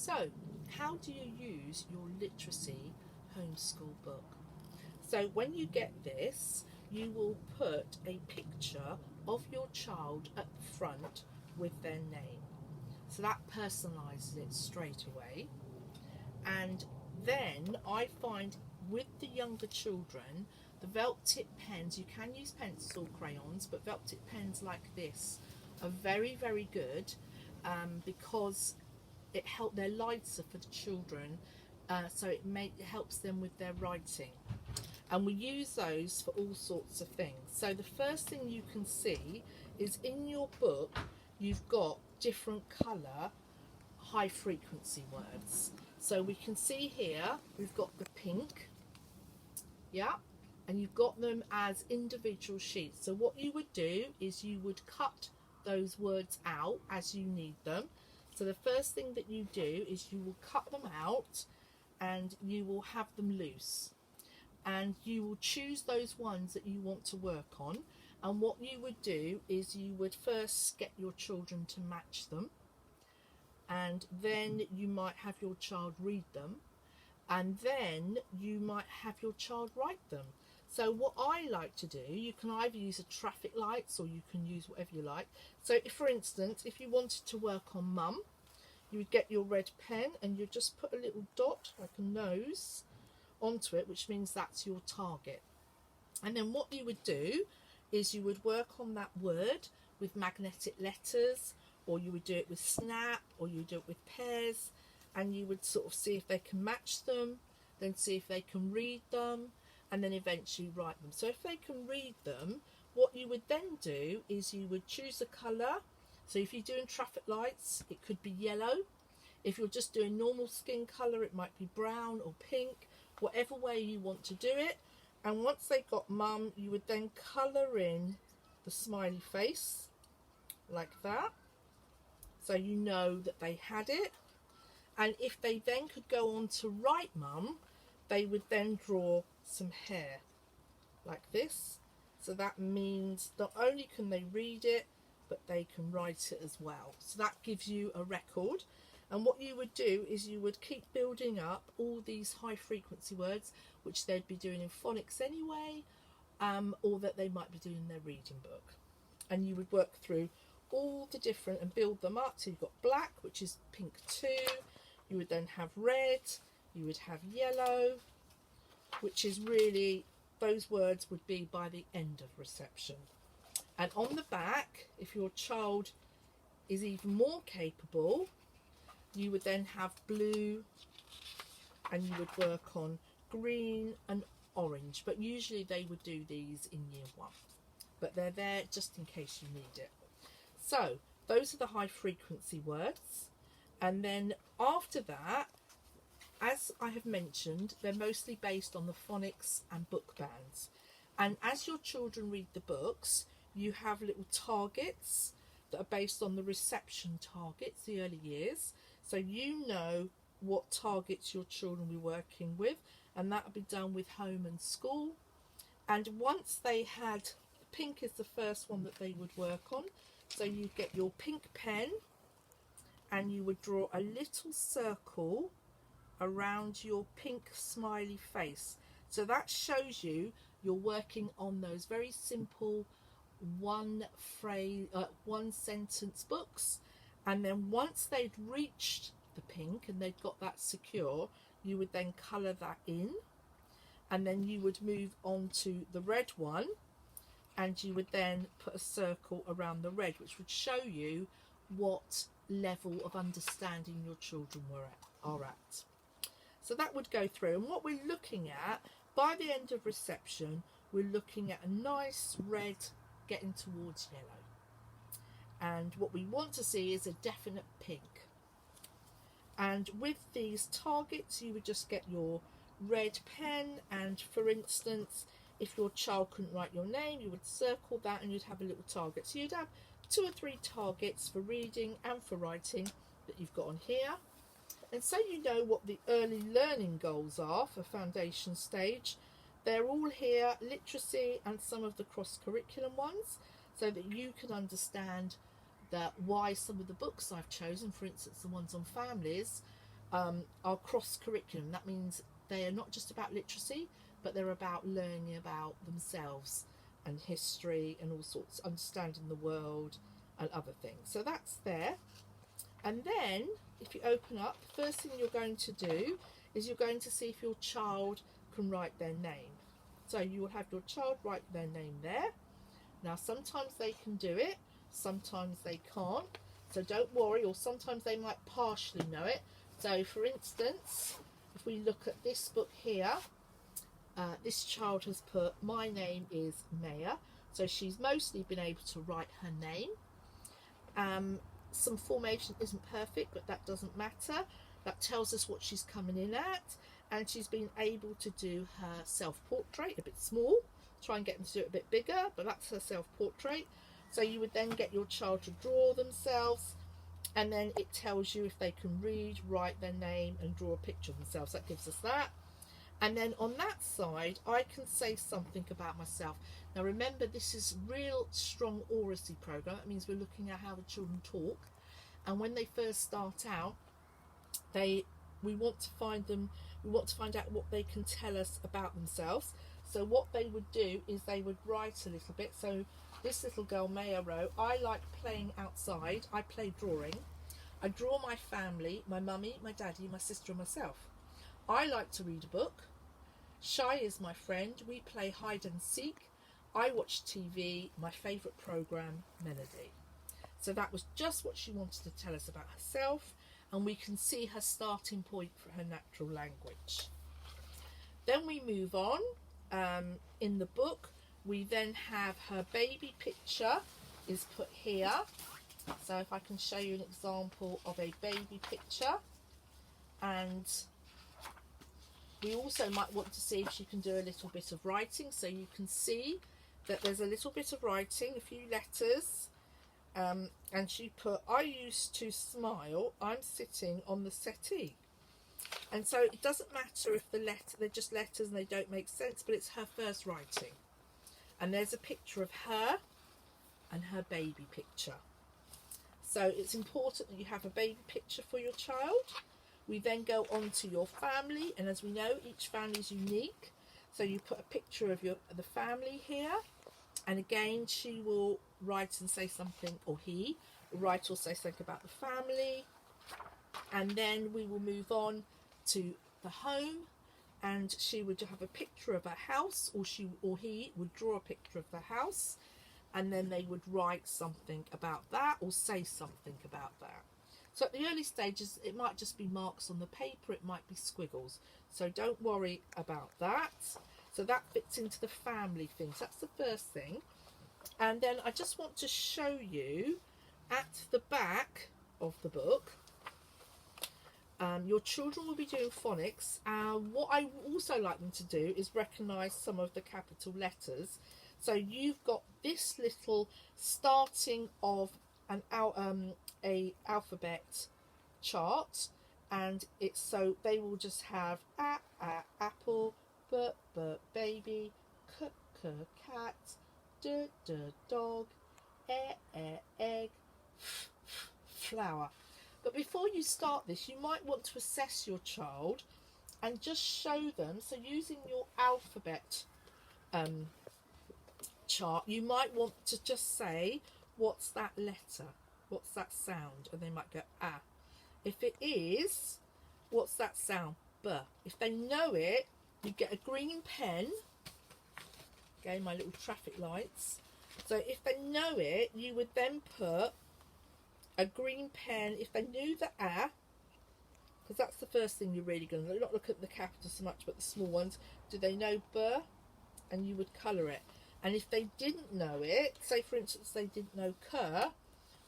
So, how do you use your literacy homeschool book? So, when you get this, you will put a picture of your child at the front with their name. So that personalises it straight away. And then I find with the younger children, the felt tip pens, you can use pencil crayons, but felt tip pens like this are very, very good because they're lighter for the children, so it helps them with their writing. And we use those for all sorts of things. So the first thing you can see is in your book, you've got different colour high frequency words. So we can see here, we've got the pink, yeah, and you've got them as individual sheets. So what you would do is you would cut those words out as you need them. So the first thing that you do is you will cut them out and you will have them loose. And you will choose those ones that you want to work on. And what you would do is you would first get your children to match them. And then you might have your child read them. And then you might have your child write them. So what I like to do, you can either use a traffic lights or you can use whatever you like. So if, for instance, if you wanted to work on mum, you would get your red pen and you just put a little dot, like a nose, onto it, which means that's your target. And then what you would do is you would work on that word with magnetic letters, or you would do it with snap, or you would do it with pairs, and you would sort of see if they can match them, then see if they can read them, and then eventually write them. So if they can read them, what you would then do is you would choose a colour. So if you're doing traffic lights, it could be yellow. If you're just doing normal skin colour, it might be brown or pink, whatever way you want to do it. And once they got mum, you would then colour in the smiley face like that, so you know that they had it. And if they then could go on to write mum, they would then draw some hair like this. So that means not only can they read it, but they can write it as well. So that gives you a record. And what you would do is you would keep building up all these high frequency words, which they'd be doing in phonics anyway, or that they might be doing in their reading book. And you would work through all the different and build them up. So you've got black, which is pink 2. You would then have red. You would have yellow, which is really, those words would be by the end of reception. And on the back, if your child is even more capable, you would then have blue, and you would work on green and orange. But usually they would do these in year 1. But they're there just in case you need it. So those are the high frequency words. And then after that, as I have mentioned, they're mostly based on the phonics and book bands. And as your children read the books, you have little targets that are based on the reception targets, the early years. So you know what targets your children will be working with, and that will be done with home and school. And once they had, pink is the first one that they would work on. So you get your pink pen and you would draw a little circle around your pink smiley face. So that shows you you're working on those very simple one sentence books. And then once they'd reached the pink and they'd got that secure, you would then colour that in, and then you would move on to the red one, and you would then put a circle around the red, which would show you what level of understanding your children are at. So that would go through, and what we're looking at by the end of reception, we're looking at a nice red getting towards yellow. And what we want to see is a definite pink. And with these targets, you would just get your red pen, and for instance, if your child couldn't write your name, you would circle that and you'd have a little target. So you'd have 2 or 3 targets for reading and for writing that you've got on here. And so you know what the early learning goals are for foundation stage. They're all here, literacy and some of the cross-curriculum ones, so that you can understand that why some of the books I've chosen, for instance the ones on families, are cross curriculum. That means they are not just about literacy, but they're about learning about themselves and history and all sorts, understanding the world and other things. So that's there. And then if you open up, the first thing you're going to do is you're going to see if your child can write their name. So you will have your child write their name there. Now sometimes they can do it, sometimes they can't. So don't worry, or sometimes they might partially know it. So for instance, if we look at this book here, this child has put, my name is Maya. So she's mostly been able to write her name. Some formation isn't perfect, but that doesn't matter. That tells us what she's coming in at. And she's been able to do her self-portrait, a bit small. Try and get them to do it a bit bigger, but that's her self-portrait. So you would then get your child to draw themselves, and then it tells you if they can read, write their name, and draw a picture of themselves. That gives us that. And then on that side, I can say something about myself. Now remember, this is real strong oracy program. That means we're looking at how the children talk. And when they first start out, we want to find out what they can tell us about themselves. So what they would do is they would write a little bit. So this little girl, Maya, wrote, I like playing outside. I play drawing. I draw my family, my mummy, my daddy, my sister and myself. I like to read a book. Shy is my friend. We play hide and seek. I watch TV. My favourite programme, Melody. So that was just what she wanted to tell us about herself, and we can see her starting point for her natural language. Then we move on. In the book, we then have her baby picture is put here. So if I can show you an example of a baby picture, and we also might want to see if she can do a little bit of writing. So you can see that there's a little bit of writing, a few letters, and she put, I used to smile, I'm sitting on the settee. And so it doesn't matter if they're just letters and they don't make sense, but it's her first writing. And there's a picture of her and her baby picture. So it's important that you have a baby picture for your child. We then go on to your family, and as we know, each family is unique. So you put a picture of the family here, and again she will write and say something, or he will write or say something about the family. And then we will move on to the home, and she would have a picture of her house, or he would draw a picture of the house, and then they would write something about that or say something about that. So at the early stages, it might just be marks on the paper, it might be squiggles. So don't worry about that. So that fits into the family things. That's the first thing. And then I just want to show you at the back of the book, your children will be doing phonics. What I also like them to do is recognise some of the capital letters. So you've got this little starting of a alphabet chart, and it's so they will just have apple, baby, cat, dog, egg, flower. But before you start this, you might want to assess your child and just show them. So using your alphabet chart, you might want to just say, what's that letter? What's that sound? And they might go, ah. If it is, what's that sound? B. If they know it, you get a green pen. Again, my little traffic lights. So if they know it, you would then put a green pen. If they knew the A, because that's the first thing you're really going to not look at the capitals so much, but the small ones. Do they know B? And you would colour it. And if they didn't know it, say for instance they didn't know cur,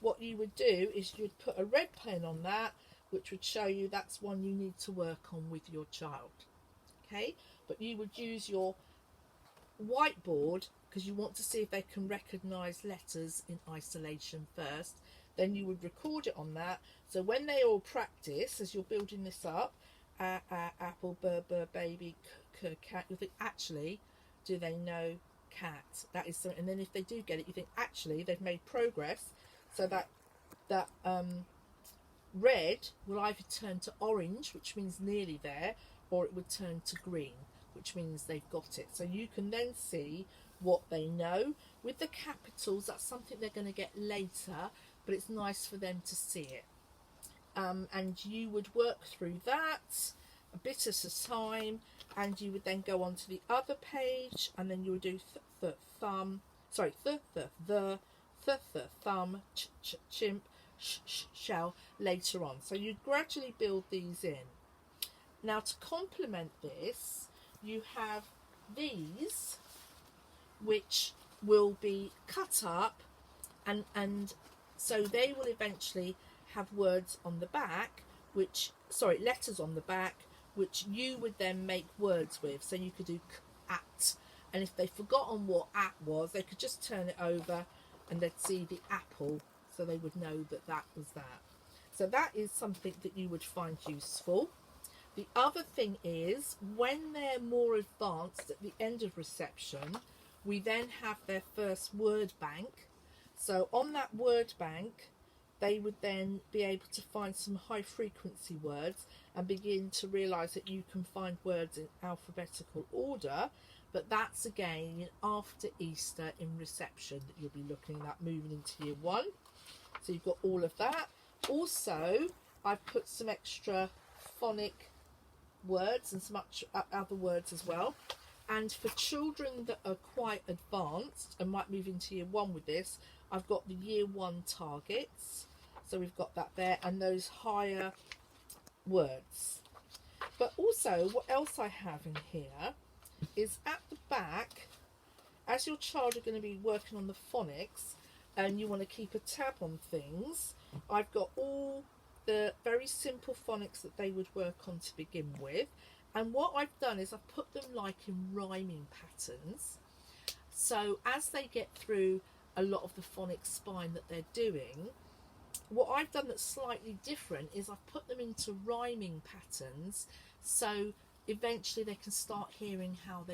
what you would do is you'd put a red pen on that, which would show you that's one you need to work on with your child. Okay, but you would use your whiteboard because you want to see if they can recognise letters in isolation first. Then you would record it on that, so when they all practice as you're building this up, apple, baby, cat, you think, actually, do they know cat? That is something. And then if they do get it, you think, actually, they've made progress, so that Red will either turn to orange, which means nearly there, or it would turn to green, which means they've got it. So you can then see what they know. With the capitals, that's something they're going to get later, but it's nice for them to see it. And you would work through that a bit at a time, and you would then go on to the other page, and then you would do thumb, sorry, the, thumb, chimp, shell later on. So you gradually build these in. Now, to complement this, you have these, which will be cut up, and so they will eventually have words on the back, letters on the back, which you would then make words with. So you could do at, and if they've forgotten what at was, they could just turn it over and they'd see the apple, so they would know that that was that. So that is something that you would find useful. The other thing is, when they're more advanced at the end of reception, we then have their first word bank. So on that word bank, they would then be able to find some high frequency words and begin to realise that you can find words in alphabetical order. But that's again after Easter in reception that you'll be looking at moving into year 1. So you've got all of that. Also, I've put some extra phonic words and some other words as well. And for children that are quite advanced and might move into year 1 with this, I've got the year 1 targets. So we've got that there, and those higher words. But also, what else I have in here is at the back, as your child are going to be working on the phonics and you want to keep a tab on things, I've got all the very simple phonics that they would work on to begin with. And what I've done is I've put them like in rhyming patterns. So as they get through a lot of the phonic spine that they're doing, what I've done that's slightly different is I've put them into rhyming patterns, so eventually they can start hearing how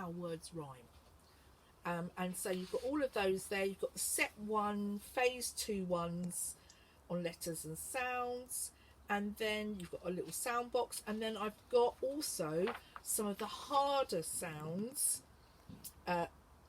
words rhyme. And so you've got all of those there. You've got the set 1, phase 2 ones on letters and sounds, and then you've got a little sound box, and then I've got also some of the harder sounds,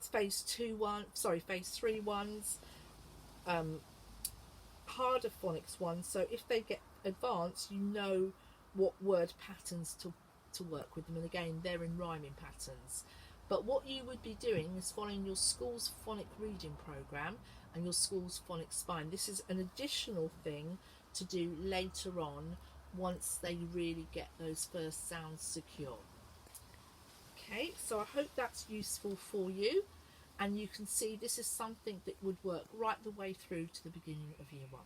phase 3 ones, harder phonics ones, so if they get advanced, you know what word patterns to work with them, and again they're in rhyming patterns. But what you would be doing is following your school's phonic reading programme and your school's phonic spine. This is an additional thing to do later on once they really get those first sounds secure. Okay, so I hope that's useful for you, and you can see this is something that would work right the way through to the beginning of year 1.